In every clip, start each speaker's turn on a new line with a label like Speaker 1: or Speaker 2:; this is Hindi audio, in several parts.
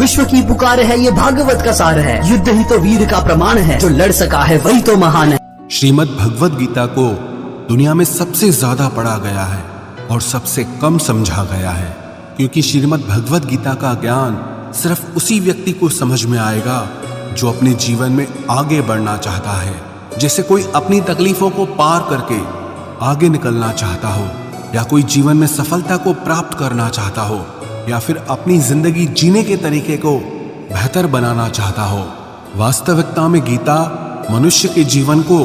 Speaker 1: विश्व की पुकार है, ये भागवत का सार है। युद्ध ही तो वीर का प्रमाण है, जो लड़ सका है वही तो महान है।
Speaker 2: श्रीमद् भगवद गीता को दुनिया में सबसे ज्यादा पढ़ा गया है और सबसे कम समझा गया है, क्योंकि श्रीमद् भगवद गीता का ज्ञान सिर्फ उसी व्यक्ति को समझ में आएगा जो अपने जीवन में आगे बढ़ना चाहता है। जैसे कोई अपनी तकलीफों को पार करके आगे निकलना चाहता हो, या कोई जीवन में सफलता को प्राप्त करना चाहता हो, या फिर अपनी जिंदगी जीने के तरीके को बेहतर बनाना चाहता हो। वास्तविकता में गीता मनुष्य के जीवन को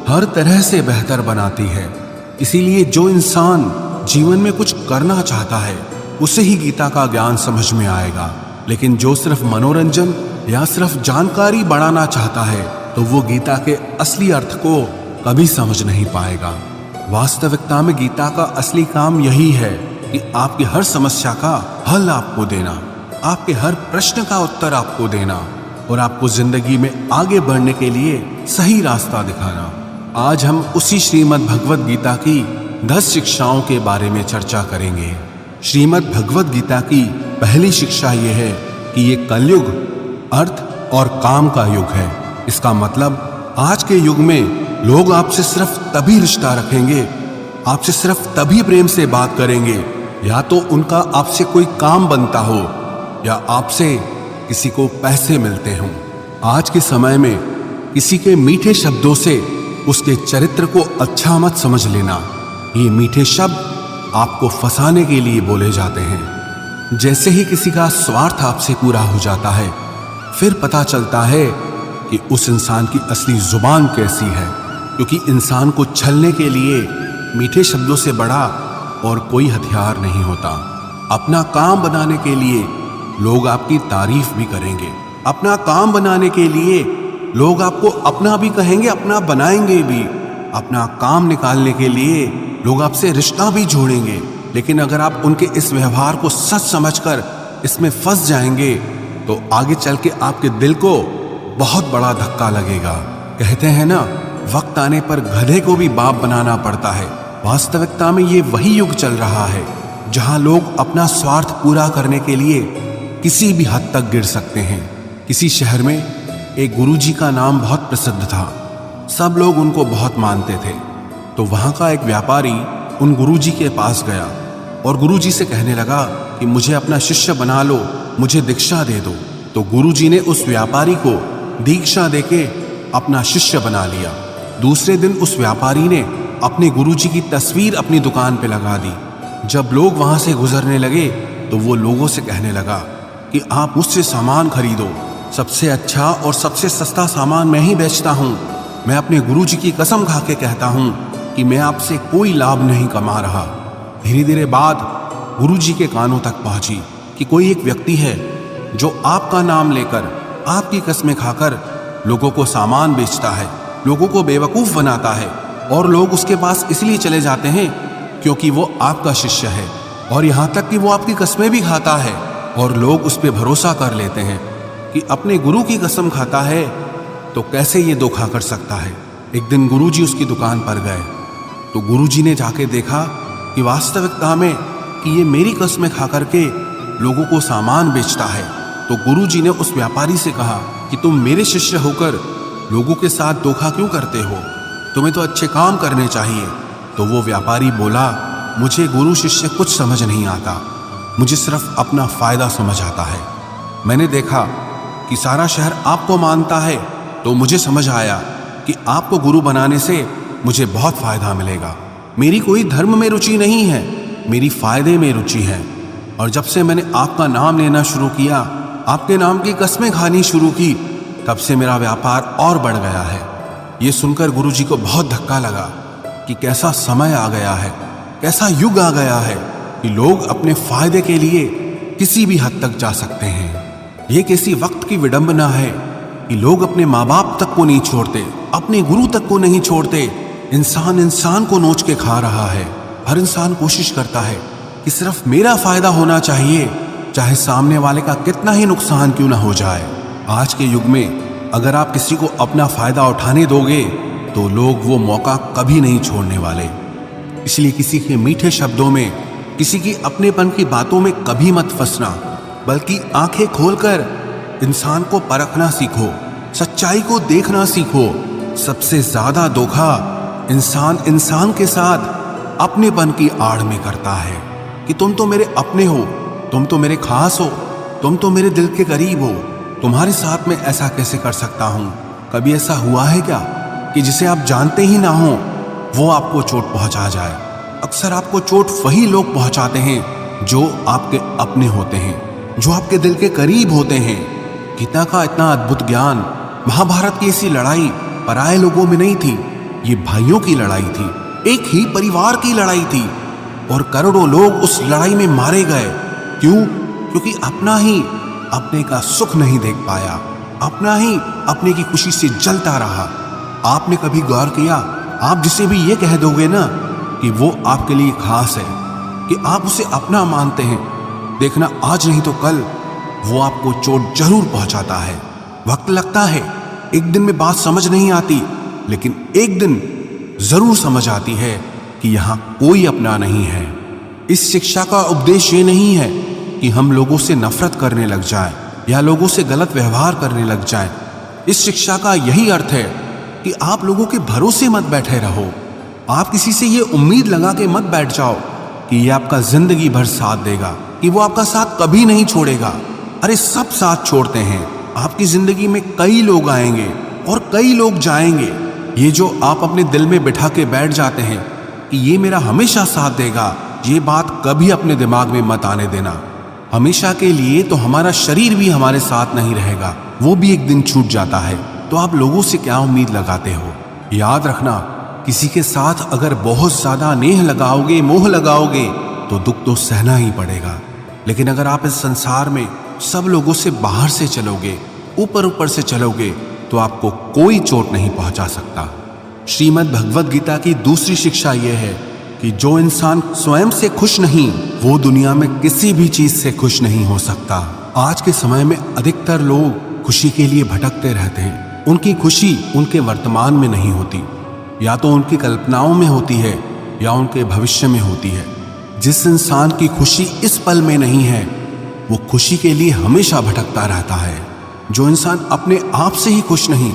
Speaker 2: हर तरह से बेहतर बनाती है। इसीलिए जो इंसान जीवन में कुछ करना चाहता है उसे ही गीता का ज्ञान समझ में आएगा, लेकिन जो सिर्फ मनोरंजन या सिर्फ जानकारी बढ़ाना चाहता है तो वो गीता के असली अर्थ को कभी समझ नहीं पाएगा। वास्तविकता में गीता का असली काम यही है कि आपकी हर समस्या का हल आपको देना, आपके हर प्रश्न का उत्तर आपको देना और आपको जिंदगी में आगे बढ़ने के लिए सही रास्ता दिखाना। आज हम उसी श्रीमद् भगवद गीता की 10 शिक्षाओं के बारे में चर्चा करेंगे। श्रीमद् भगवद गीता की पहली शिक्षा यह है कि ये कलयुग अर्थ और काम का युग है। इसका मतलब आज के युग में लोग आपसे सिर्फ तभी रिश्ता रखेंगे, आपसे सिर्फ तभी प्रेम से बात करेंगे, या तो उनका आपसे कोई काम बनता हो या आपसे किसी को पैसे मिलते हों। आज के समय में किसी के मीठे शब्दों से उसके चरित्र को अच्छा मत समझ लेना। ये मीठे शब्द आपको फंसाने के लिए बोले जाते हैं। जैसे ही किसी का स्वार्थ आपसे पूरा हो जाता है, फिर पता चलता है कि उस इंसान की असली जुबान कैसी है, क्योंकि इंसान को छलने के लिए मीठे शब्दों से बड़ा और कोई हथियार नहीं होता। अपना काम बनाने के लिए लोग आपकी तारीफ भी करेंगे, अपना काम बनाने के लिए लोग आपको अपना भी कहेंगे, अपना बनाएंगे भी। अपना काम निकालने के लिए लोग आपसे रिश्ता भी जोड़ेंगे, लेकिन अगर आप उनके इस व्यवहार को सच समझकर इसमें फंस जाएंगे तो आगे चल के आपके दिल को बहुत बड़ा धक्का लगेगा। कहते हैं ना, वक्त आने पर गधे को भी बाप बनाना पड़ता है। वास्तविकता में ये वही युग चल रहा है जहां लोग अपना स्वार्थ पूरा करने के लिए किसी भी हद तक गिर सकते हैं। किसी शहर में एक गुरुजी का नाम बहुत प्रसिद्ध था, सब लोग उनको बहुत मानते थे। तो वहां का एक व्यापारी उन गुरुजी के पास गया और गुरुजी से कहने लगा कि मुझे अपना शिष्य बना लो, मुझे दीक्षा दे दो। तो गुरुजी ने उस व्यापारी को दीक्षा देके अपना शिष्य बना लिया। दूसरे दिन उस व्यापारी ने अपने गुरुजी की तस्वीर अपनी दुकान पे लगा दी। जब लोग वहां से गुजरने लगे तो वो लोगों से कहने लगा कि आप मुझसे सामान खरीदो, सबसे अच्छा और सबसे सस्ता सामान मैं ही बेचता हूँ। मैं अपने गुरुजी की कसम खा के कहता हूँ कि मैं आपसे कोई लाभ नहीं कमा रहा। धीरे धीरे बात गुरुजी के कानों तक पहुंची कि कोई एक व्यक्ति है जो आपका नाम लेकर, आपकी कसमें खाकर लोगों को सामान बेचता है, लोगों को बेवकूफ बनाता है, और लोग उसके पास इसलिए चले जाते हैं क्योंकि वो आपका शिष्य है, और यहाँ तक कि वो आपकी कसमें भी खाता है और लोग उस पर भरोसा कर लेते हैं कि अपने गुरु की कसम खाता है तो कैसे ये धोखा कर सकता है। एक दिन गुरुजी उसकी दुकान पर गए तो गुरुजी ने जाके देखा कि वास्तविकता में कि ये मेरी कसमें खा करके लोगों को सामान बेचता है। तो गुरुजी ने उस व्यापारी से कहा कि तुम मेरे शिष्य होकर लोगों के साथ धोखा क्यों करते हो, तुम्हें तो अच्छे काम करने चाहिए। तो वो व्यापारी बोला, मुझे गुरु शिष्य कुछ समझ नहीं आता, मुझे सिर्फ अपना फायदा समझ आता है। मैंने देखा कि सारा शहर आपको मानता है तो मुझे समझ आया कि आपको गुरु बनाने से मुझे बहुत फायदा मिलेगा। मेरी कोई धर्म में रुचि नहीं है, मेरी फायदे में रुचि है। और जब से मैंने आपका नाम लेना शुरू किया, आपके नाम की कसमें खानी शुरू की, तब से मेरा व्यापार और बढ़ गया है। ये सुनकर गुरुजी को बहुत धक्का लगा कि कैसा समय आ गया है, कैसा युग आ गया है कि लोग अपने फायदे के लिए किसी भी हद तक जा सकते हैं। ये किसी वक्त की विडंबना है कि लोग अपने माँ बाप तक को नहीं छोड़ते, अपने गुरु तक को नहीं छोड़ते। इंसान इंसान को नोच के खा रहा है। हर इंसान कोशिश करता है कि सिर्फ मेरा फायदा होना चाहिए, चाहे सामने वाले का कितना ही नुकसान क्यों ना हो जाए। आज के युग में अगर आप किसी को अपना फायदा उठाने दोगे तो लोग वो मौका कभी नहीं छोड़ने वाले। इसलिए किसी के मीठे शब्दों में, किसी की अपनेपन की बातों में कभी मत फंसना, बल्कि आंखें खोलकर इंसान को परखना सीखो, सच्चाई को देखना सीखो। सबसे ज्यादा धोखा इंसान के साथ अपनेपन की आड़ में करता है कि तुम तो मेरे अपने हो, तुम तो मेरे खास हो, तुम तो मेरे दिल के करीब हो, तुम्हारे साथ में ऐसा कैसे कर सकता हूं। कभी ऐसा हुआ है क्या कि जिसे आप जानते ही ना हो वो आपको चोट पहुंचा जाए? अक्सर आपको चोट वही लोग पहुंचाते हैं जो आपके अपने होते हैं, जो आपके दिल के करीब होते हैं। गीता का इतना अद्भुत ज्ञान, महाभारत की ऐसी लड़ाई पराये लोगों में नहीं थी, ये भाइयों की लड़ाई थी, एक ही परिवार की लड़ाई थी और करोड़ों लोग उस लड़ाई में मारे गए। क्यों? क्योंकि अपना ही अपने का सुख नहीं देख पाया, अपना ही अपने की खुशी से जलता रहा। आपने कभी गौर किया, आप जिसे भी ये कह दोगे ना कि वो आपके लिए खास है, कि आप उसे अपना मानते हैं, देखना आज नहीं तो कल वो आपको चोट जरूर पहुंचाता है। वक्त लगता है, एक दिन में बात समझ नहीं आती, लेकिन एक दिन जरूर समझ आती है कि यहां कोई अपना नहीं है। इस शिक्षा का उपदेश ये नहीं है कि हम लोगों से नफरत करने लग जाएं या लोगों से गलत व्यवहार करने लग जाएं। इस शिक्षा का यही अर्थ है कि आप लोगों के भरोसे मत बैठे रहो। आप किसी से ये उम्मीद लगा के मत बैठ जाओ कि ये आपका जिंदगी भर साथ देगा, कि वो आपका साथ कभी नहीं छोड़ेगा। अरे सब साथ छोड़ते हैं। आपकी जिंदगी में कई लोग आएंगे और कई लोग जाएंगे। ये जो आप अपने दिल में बिठा के बैठ जाते हैं कि ये मेरा हमेशा साथ देगा, ये बात कभी अपने दिमाग में मत आने देना। हमेशा के लिए तो हमारा शरीर भी हमारे साथ नहीं रहेगा, वो भी एक दिन छूट जाता है। तो आप लोगों से क्या उम्मीद लगाते हो? याद रखना, किसी के साथ अगर बहुत ज्यादा नेह लगाओगे, मोह लगाओगे, तो दुख तो सहना ही पड़ेगा। लेकिन अगर आप इस संसार में सब लोगों से बाहर से चलोगे, ऊपर ऊपर से चलोगे, तो आपको कोई चोट नहीं पहुंचा सकता। श्रीमद् भगवद गीता की दूसरी शिक्षा यह है कि जो इंसान स्वयं से खुश नहीं, वो दुनिया में किसी भी चीज से खुश नहीं हो सकता। आज के समय में अधिकतर लोग खुशी के लिए भटकते रहते हैं। उनकी खुशी उनके वर्तमान में नहीं होती, या तो उनकी कल्पनाओं में होती है या उनके भविष्य में होती है। जिस इंसान की खुशी इस पल में नहीं है, वो खुशी के लिए हमेशा भटकता रहता है। जो इंसान अपने आप से ही खुश नहीं,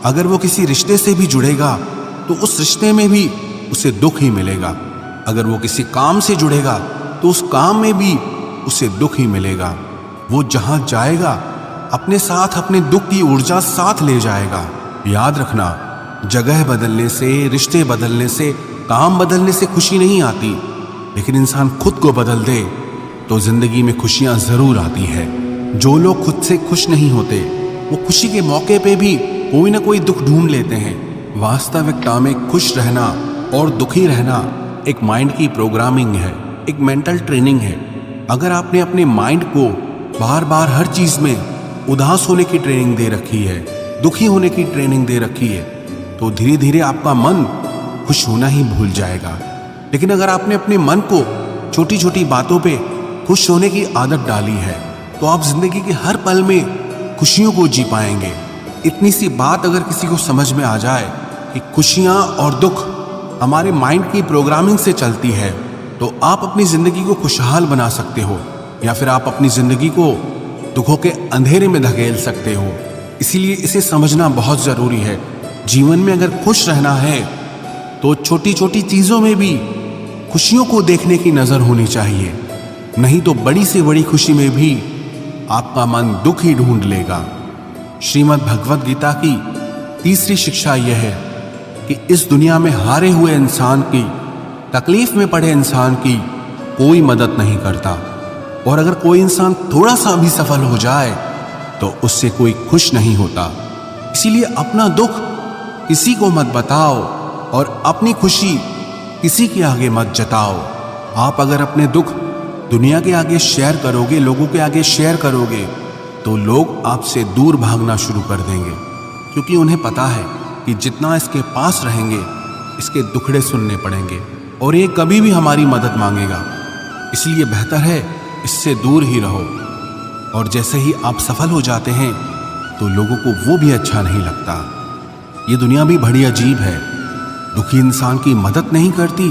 Speaker 2: अगर वो किसी रिश्ते से भी जुड़ेगा तो उस रिश्ते में भी उसे दुख ही मिलेगा। अगर वो किसी काम से जुड़ेगा तो उस काम में भी उसे दुख ही मिलेगा। वो जहां जाएगा अपने साथ अपने दुख की ऊर्जा साथ ले जाएगा। याद रखना, जगह बदलने से, रिश्ते बदलने से, काम बदलने से खुशी नहीं आती, लेकिन इंसान खुद को बदल दे तो जिंदगी में खुशियां जरूर आती है। जो लोग खुद से खुश नहीं होते, वो खुशी के मौके पे भी कोई ना कोई दुख ढूंढ लेते हैं। वास्तविकता में खुश रहना और दुखी रहना एक माइंड की प्रोग्रामिंग है, एक मेंटल ट्रेनिंग है। अगर आपने अपने माइंड को बार बार हर चीज में उदास होने की ट्रेनिंग दे रखी है, दुखी होने की ट्रेनिंग दे रखी है, तो धीरे धीरे आपका मन खुश होना ही भूल जाएगा। लेकिन अगर आपने अपने मन को छोटी छोटी बातों पे खुश होने की आदत डाली है, तो आप जिंदगी के हर पल में खुशियों को जी पाएंगे। इतनी सी बात अगर किसी को समझ में आ जाए कि खुशियां और दुख हमारे माइंड की प्रोग्रामिंग से चलती है, तो आप अपनी जिंदगी को खुशहाल बना सकते हो, या फिर आप अपनी जिंदगी को दुखों के अंधेरे में धकेल सकते हो। इसीलिए इसे समझना बहुत जरूरी है। जीवन में अगर खुश रहना है तो छोटी छोटी चीजों में भी खुशियों को देखने की नजर होनी चाहिए, नहीं तो बड़ी से बड़ी खुशी में भी आपका मन दुख ही ढूंढ लेगा। श्रीमद् भगवद गीता की तीसरी शिक्षा यह है कि इस दुनिया में हारे हुए इंसान की, तकलीफ में पड़े इंसान की कोई मदद नहीं करता, और अगर कोई इंसान थोड़ा सा भी सफल हो जाए तो उससे कोई खुश नहीं होता। इसीलिए अपना दुख किसी को मत बताओ और अपनी खुशी किसी के आगे मत जताओ। आप अगर अपने दुख दुनिया के आगे शेयर करोगे, लोगों के आगे शेयर करोगे, तो लोग आपसे दूर भागना शुरू कर देंगे, क्योंकि उन्हें पता है कि जितना इसके पास रहेंगे इसके दुखड़े सुनने पड़ेंगे और ये कभी भी हमारी मदद मांगेगा। इसलिए बेहतर है इससे दूर ही रहो। और जैसे ही आप सफल हो जाते हैं तो लोगों को वो भी अच्छा नहीं लगता। ये दुनिया भी बड़ी अजीब है, दुखी इंसान की मदद नहीं करती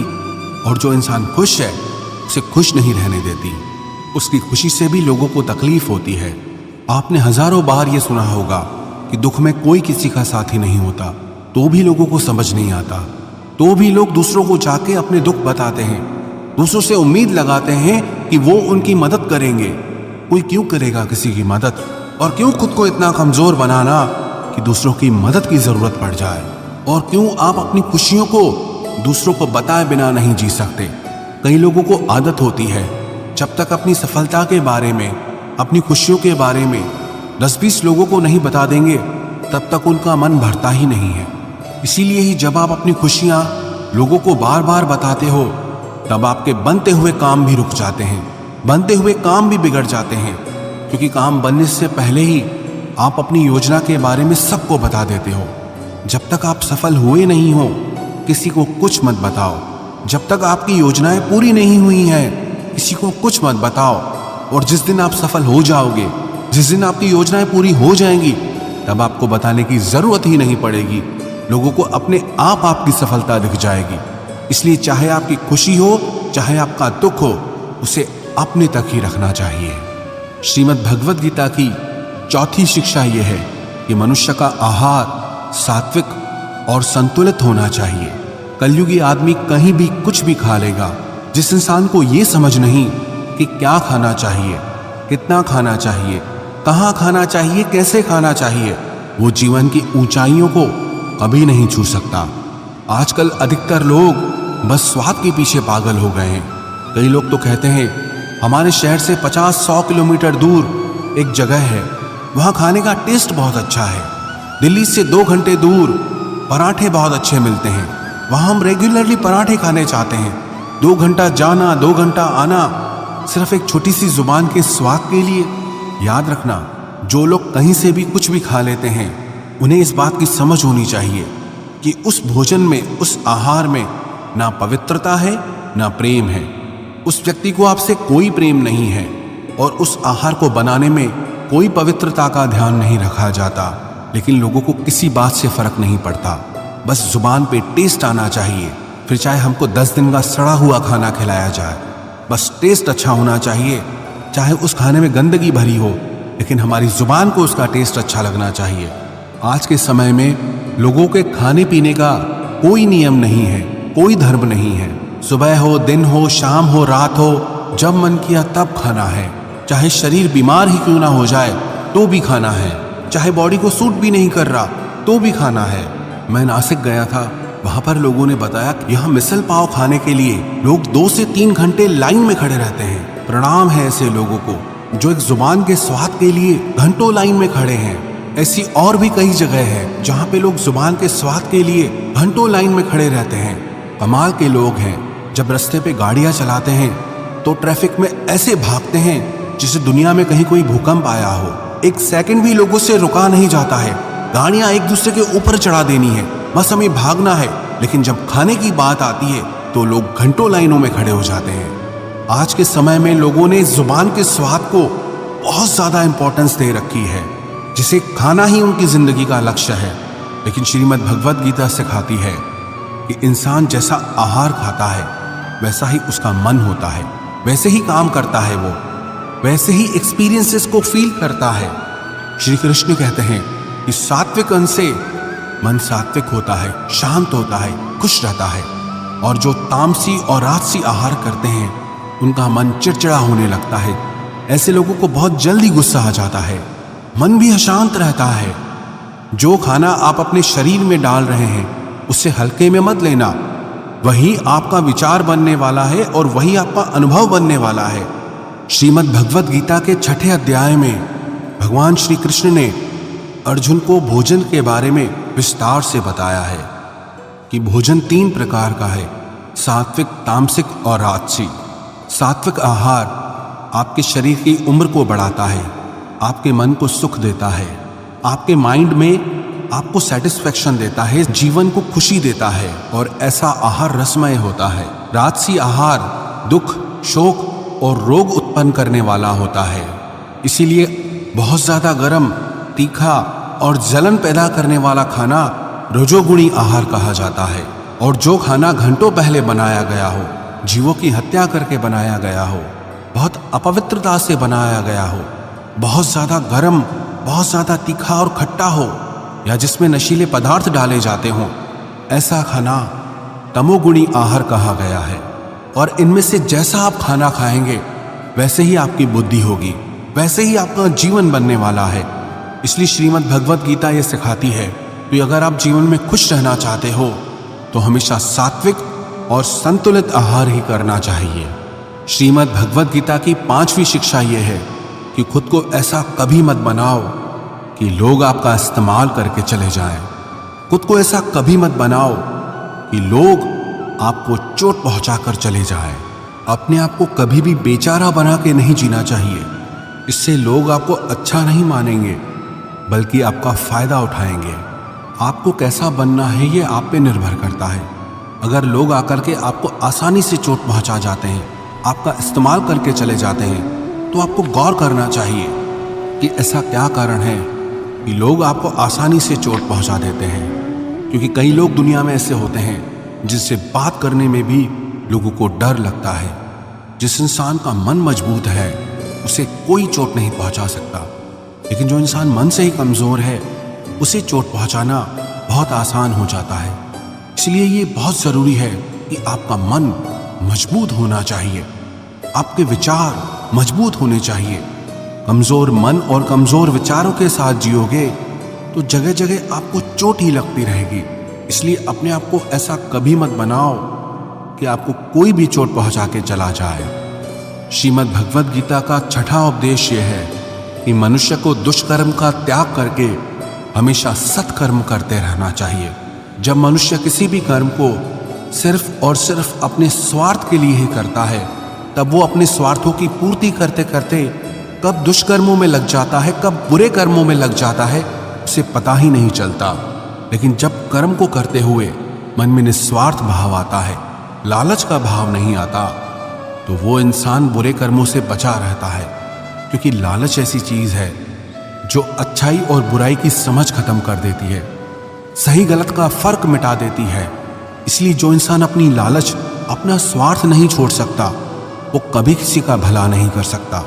Speaker 2: और जो इंसान खुश है उसे खुश नहीं रहने देती। उसकी खुशी से भी लोगों को तकलीफ होती है। आपने हजारों बार ये सुना होगा कि दुख में कोई किसी का साथी नहीं होता, तो भी लोगों को समझ नहीं आता, तो भी लोग दूसरों को जाके अपने दुख बताते हैं, दूसरों से उम्मीद लगाते हैं कि वो उनकी मदद करेंगे। कोई क्यों करेगा किसी की मदद, और क्यों खुद को इतना कमजोर बनाना कि दूसरों की मदद की जरूरत पड़ जाए। और क्यों आप अपनी खुशियों को दूसरों को बताए बिना नहीं जी सकते। कई लोगों को आदत होती है, जब तक अपनी सफलता के बारे में, अपनी खुशियों के बारे में 10-20 लोगों को नहीं बता देंगे, तब तक उनका मन भरता ही नहीं है। इसीलिए ही जब आप अपनी खुशियां लोगों को बार बार बताते हो, तब आपके बनते हुए काम भी रुक जाते हैं, बनते हुए काम भी बिगड़ जाते हैं। क्योंकि काम बनने से पहले ही आप अपनी योजना के बारे में सबको बता देते हो। जब तक आप सफल हुए नहीं हो, किसी को कुछ मत बताओ। जब तक आपकी योजनाएं पूरी नहीं हुई हैं, किसी को कुछ मत बताओ। और जिस दिन आप सफल हो जाओगे, जिस दिन आपकी योजनाएं पूरी हो जाएंगी, तब आपको बताने की जरूरत ही नहीं पड़ेगी। लोगों को अपने आप आपकी सफलता दिख जाएगी। इसलिए चाहे आपकी खुशी हो, चाहे आपका दुख हो, उसे अपने तक ही रखना चाहिए। श्रीमद् भगवद गीता की चौथी शिक्षा यह है कि मनुष्य का आहार सात्विक और संतुलित होना चाहिए। कलयुगी आदमी कहीं भी कुछ भी खा लेगा। जिस इंसान को यह समझ नहीं कि क्या खाना चाहिए, कितना खाना चाहिए, कहाँ खाना चाहिए, कैसे खाना चाहिए, वो जीवन की ऊंचाइयों को कभी नहीं छू सकता। आजकल अधिकतर लोग बस स्वाद के पीछे पागल हो गए हैं। कई लोग तो कहते हैं हमारे शहर से 50-100 किलोमीटर दूर एक जगह है, वहाँ खाने का टेस्ट बहुत अच्छा है। दिल्ली से 2 घंटे दूर पराठे बहुत अच्छे मिलते हैं, वहाँ हम रेगुलरली पराठे खाने चाहते हैं। 2 घंटा जाना, 2 घंटा आना, सिर्फ एक छोटी सी जुबान के स्वाद के लिए। याद रखना, जो लोग कहीं से भी कुछ भी खा लेते हैं, उन्हें इस बात की समझ होनी चाहिए कि उस भोजन में, उस आहार में ना पवित्रता है, ना प्रेम है। उस व्यक्ति को आपसे कोई प्रेम नहीं है और उस आहार को बनाने में कोई पवित्रता का ध्यान नहीं रखा जाता। लेकिन लोगों को किसी बात से फर्क नहीं पड़ता, बस जुबान पे टेस्ट आना चाहिए। फिर चाहे हमको 10 दिन का सड़ा हुआ खाना खिलाया जाए, बस टेस्ट अच्छा होना चाहिए। चाहे उस खाने में गंदगी भरी हो, लेकिन हमारी जुबान को उसका टेस्ट अच्छा लगना चाहिए। आज के समय में लोगों के खाने पीने का कोई नियम नहीं है, कोई धर्म नहीं है। सुबह हो, दिन हो, शाम हो, रात हो, जब मन किया तब खाना है। चाहे शरीर बीमार ही क्यों ना हो जाए तो भी खाना है। चाहे बॉडी को सूट भी नहीं कर रहा तो भी खाना है। मैं नासिक गया था, वहां पर लोगों ने बताया कि यहाँ मिसल पाव खाने के लिए लोग 2 से 3 घंटे लाइन में खड़े रहते हैं। प्रणाम है ऐसे लोगों को जो एक जुबान के स्वाद के लिए घंटों लाइन में खड़े हैं। ऐसी और भी कई जगह है जहाँ पे लोग जुबान के स्वाद के लिए घंटों लाइन में खड़े रहते हैं। कमाल के लोग हैं, जब रास्ते पे गाड़ियां चलाते हैं तो ट्रैफिक में ऐसे भागते हैं जिसे दुनिया में कहीं कोई भूकंप आया हो। 1 सेकंड भी लोगों से रुका नहीं जाता है। गाड़ियां एक दूसरे के ऊपर चढ़ा देनी है, बस हमें भागना है। लेकिन जब खाने की बात आती है तो लोग घंटों लाइनों में खड़े हो जाते हैं। आज के समय में लोगों ने जुबान के स्वाद को बहुत ज्यादा इंपॉर्टेंस दे रखी है, जिसे खाना ही उनकी जिंदगी का लक्ष्य है। लेकिन श्रीमद् भगवद गीता सिखाती है कि इंसान जैसा आहार खाता है वैसा ही उसका मन होता है, वैसे ही काम करता है, वो वैसे ही एक्सपीरियंसेस को फील करता है। श्री कृष्ण कहते हैं कि सात्विक अन्न से मन सात्विक होता है, शांत होता है, खुश रहता है। और जो तामसी और राजसी आहार करते हैं उनका मन चिड़चिड़ा होने लगता है। ऐसे लोगों को बहुत जल्दी गुस्सा आ जाता है, मन भी अशांत रहता है। जो खाना आप अपने शरीर में डाल रहे हैं उसे हल्के में मत लेना। वही आपका विचार बनने वाला है और वही आपका अनुभव बनने वाला है। श्रीमद् भगवद गीता के 6ठे अध्याय में भगवान श्री कृष्ण ने अर्जुन को भोजन के बारे में विस्तार से बताया है कि भोजन 3 प्रकार का है, सात्विक, तामसिक और राजसी। सात्विक आहार आपके शरीर की उम्र को बढ़ाता है, आपके मन को सुख देता है, आपके माइंड में आपको सेटिस्फेक्शन देता है, जीवन को खुशी देता है और ऐसा आहार रसमय होता है। राजसी आहार दुख, शोक और रोग उत्पन्न करने वाला होता है। इसीलिए बहुत ज्यादा गर्म, तीखा और जलन पैदा करने वाला खाना रजोगुणी आहार कहा जाता है। और जो खाना घंटों पहले बनाया गया हो, जीवों की हत्या करके बनाया गया हो, बहुत अपवित्रता से बनाया गया हो, बहुत ज़्यादा गर्म, बहुत ज़्यादा तीखा और खट्टा हो, या जिसमें नशीले पदार्थ डाले जाते हों, ऐसा खाना तमोगुणी आहार कहा गया है। और इनमें से जैसा आप खाना खाएंगे वैसे ही आपकी बुद्धि होगी, वैसे ही आपका जीवन बनने वाला है। इसलिए श्रीमद् भगवद गीता ये सिखाती है कि अगर आप जीवन में खुश रहना चाहते हो तो हमेशा सात्विक और संतुलित आहार ही करना चाहिए। श्रीमद् भगवद गीता की 5वीं शिक्षा ये है कि खुद को ऐसा कभी मत बनाओ कि लोग आपका इस्तेमाल करके चले जाएं। खुद को ऐसा कभी मत बनाओ कि लोग आपको चोट पहुंचाकर चले जाएं। अपने आप को कभी भी बेचारा बना के नहीं जीना चाहिए। इससे लोग आपको अच्छा नहीं मानेंगे बल्कि आपका फायदा उठाएंगे। आपको कैसा बनना है ये आप पे निर्भर करता है। अगर लोग आकर के आपको आसानी से चोट पहुंचा जाते हैं, आपका इस्तेमाल करके चले जाते हैं, तो आपको गौर करना चाहिए कि ऐसा क्या कारण है कि लोग आपको आसानी से चोट पहुंचा देते हैं। क्योंकि कई लोग दुनिया में ऐसे होते हैं जिनसे बात करने में भी लोगों को डर लगता है। जिस इंसान का मन मजबूत है उसे कोई चोट नहीं पहुंचा सकता, लेकिन जो इंसान मन से ही कमज़ोर है उसे चोट पहुंचाना बहुत आसान हो जाता है। इसलिए ये बहुत ज़रूरी है कि आपका मन मजबूत होना चाहिए, आपके विचार मजबूत होने चाहिए। कमज़ोर मन और कमज़ोर विचारों के साथ जियोगे तो जगह जगह आपको चोट ही लगती रहेगी। इसलिए अपने आप को ऐसा कभी मत बनाओ कि आपको कोई भी चोट पहुंचा के चला जाए। श्रीमद् भगवद गीता का 6वां उपदेश यह है कि मनुष्य को दुष्कर्म का त्याग करके हमेशा सत्कर्म करते रहना चाहिए। जब मनुष्य किसी भी कर्म को सिर्फ और सिर्फ अपने स्वार्थ के लिए ही करता है, तब वो अपने स्वार्थों की पूर्ति करते करते कब दुष्कर्मों में लग जाता है, कब बुरे कर्मों में लग जाता है, उसे पता ही नहीं चलता। लेकिन जब कर्म को करते हुए मन में निस्वार्थ भाव आता है, लालच का भाव नहीं आता, तो वो इंसान बुरे कर्मों से बचा रहता है। क्योंकि लालच ऐसी चीज़ है जो अच्छाई और बुराई की समझ खत्म कर देती है, सही गलत का फर्क मिटा देती है। इसलिए जो इंसान अपनी लालच, अपना स्वार्थ नहीं छोड़ सकता, वो कभी किसी का भला नहीं कर सकता।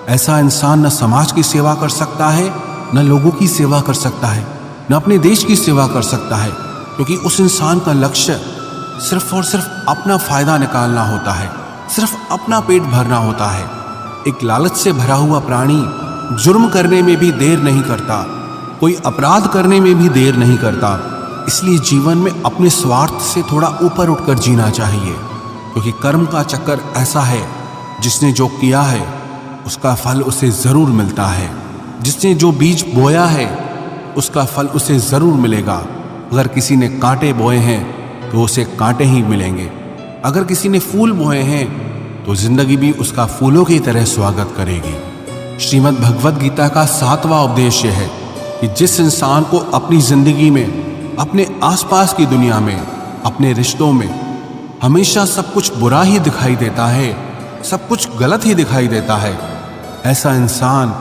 Speaker 2: ऐसा इंसान न समाज की सेवा कर सकता है, न लोगों की सेवा कर सकता है, न अपने देश की सेवा कर सकता है। क्योंकि उस इंसान का लक्ष्य सिर्फ और सिर्फ अपना फायदा निकालना होता है, सिर्फ अपना पेट भरना होता है। एक लालच से भरा हुआ प्राणी जुर्म करने में भी देर नहीं करता, कोई अपराध करने में भी देर नहीं करता। इसलिए जीवन में अपने स्वार्थ से थोड़ा ऊपर उठकर जीना चाहिए। क्योंकि कर्म का चक्कर ऐसा है, जिसने जो किया है उसका फल उसे ज़रूर मिलता है। जिसने जो बीज बोया है उसका फल उसे ज़रूर मिलेगा। अगर किसी ने कांटे बोए हैं तो उसे कांटे ही मिलेंगे। अगर किसी ने फूल बोए हैं तो जिंदगी भी उसका फूलों की तरह स्वागत करेगी। श्रीमद् भगवद गीता का 7वां उपदेश यह है कि जिस इंसान को अपनी जिंदगी में, अपने आसपास की दुनिया में, अपने रिश्तों में हमेशा सब कुछ बुरा ही दिखाई देता है, सब कुछ गलत ही दिखाई देता है, ऐसा इंसान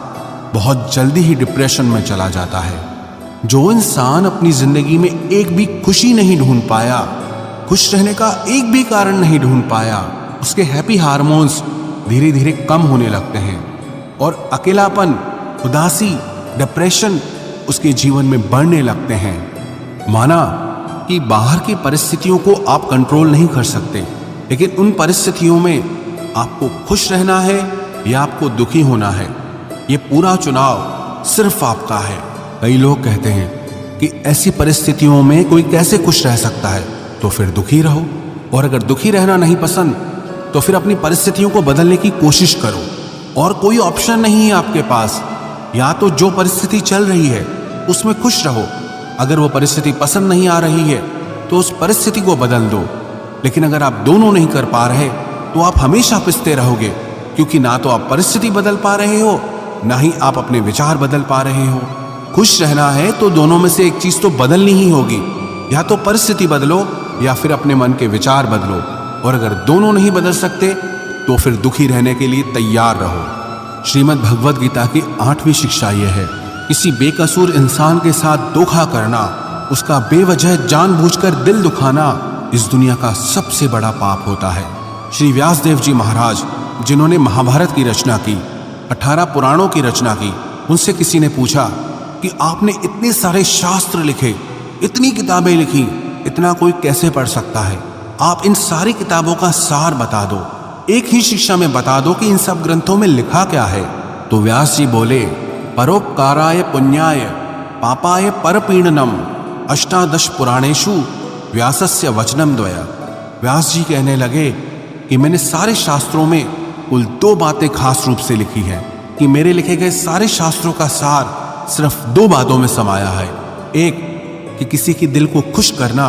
Speaker 2: बहुत जल्दी ही डिप्रेशन में चला जाता है। जो इंसान अपनी जिंदगी में एक भी खुशी नहीं ढूंढ पाया, खुश रहने का एक भी कारण नहीं ढूंढ पाया, उसके हैप्पी हार्मोन्स धीरे धीरे कम होने लगते हैं और अकेलापन, उदासी, डिप्रेशन उसके जीवन में बढ़ने लगते हैं। माना कि बाहर की परिस्थितियों को आप कंट्रोल नहीं कर सकते, लेकिन उन परिस्थितियों में आपको खुश रहना है या आपको दुखी होना है, ये पूरा चुनाव सिर्फ आपका है। कई लोग कहते हैं कि ऐसी परिस्थितियों में कोई कैसे खुश रह सकता है, तो फिर दुखी रहो। और अगर दुखी रहना नहीं पसंद तो फिर अपनी परिस्थितियों को बदलने की कोशिश करो। और कोई ऑप्शन नहीं है आपके पास, या तो जो परिस्थिति चल रही है उसमें खुश रहो। अगर वो परिस्थिति पसंद नहीं आ रही है तो उस परिस्थिति को बदल दो। लेकिन अगर आप दोनों नहीं कर पा रहे तो आप हमेशा पिसते रहोगे, क्योंकि ना तो आप परिस्थिति बदल पा रहे हो, ना ही आप अपने विचार बदल पा रहे हो। खुश रहना है तो दोनों में से एक चीज तो बदलनी ही होगी, या तो परिस्थिति बदलो या फिर अपने मन के विचार बदलो। और अगर दोनों नहीं बदल सकते तो फिर दुखी रहने के लिए तैयार रहो। श्रीमद् भगवद गीता की 8वीं शिक्षा यह है, किसी बेकसूर इंसान के साथ धोखा करना, उसका बेवजह जानबूझकर दिल दुखाना इस दुनिया का सबसे बड़ा पाप होता है। श्री व्यासदेव जी महाराज जिन्होंने महाभारत की रचना की, 18 पुराणों की रचना की, उनसे किसी ने पूछा कि आपने इतने सारे शास्त्र लिखे, इतनी किताबें लिखी, इतना कोई कैसे पढ़ सकता है? आप इन सारी किताबों का सार बता दो, एक ही शिक्षा में बता दो कि इन सब ग्रंथों में लिखा क्या है। तो व्यास जी बोले, परोपकाराय पुण्याय पापाय परपीडनम अष्टादश पुराणेषु व्यासस्य वचनम द्वया। व्यास जी कहने लगे कि मैंने सारे शास्त्रों में कुल 2 बातें खास रूप से लिखी हैं, कि मेरे लिखे गए सारे शास्त्रों का सार सिर्फ 2 बातों में समाया है। एक, कि किसी के दिल को खुश करना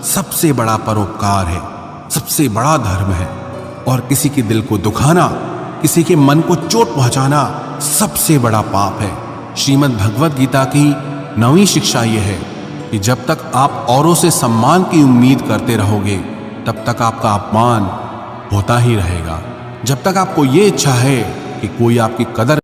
Speaker 2: सबसे बड़ा परोपकार है, सबसे बड़ा धर्म है, और किसी के दिल को दुखाना, किसी के मन को चोट पहुंचाना सबसे बड़ा पाप है। श्रीमद् भगवद गीता की 9वीं शिक्षा यह है कि जब तक आप औरों से सम्मान की उम्मीद करते रहोगे, तब तक आपका अपमान होता ही रहेगा। जब तक आपको ये इच्छा है कि कोई आपकी कदर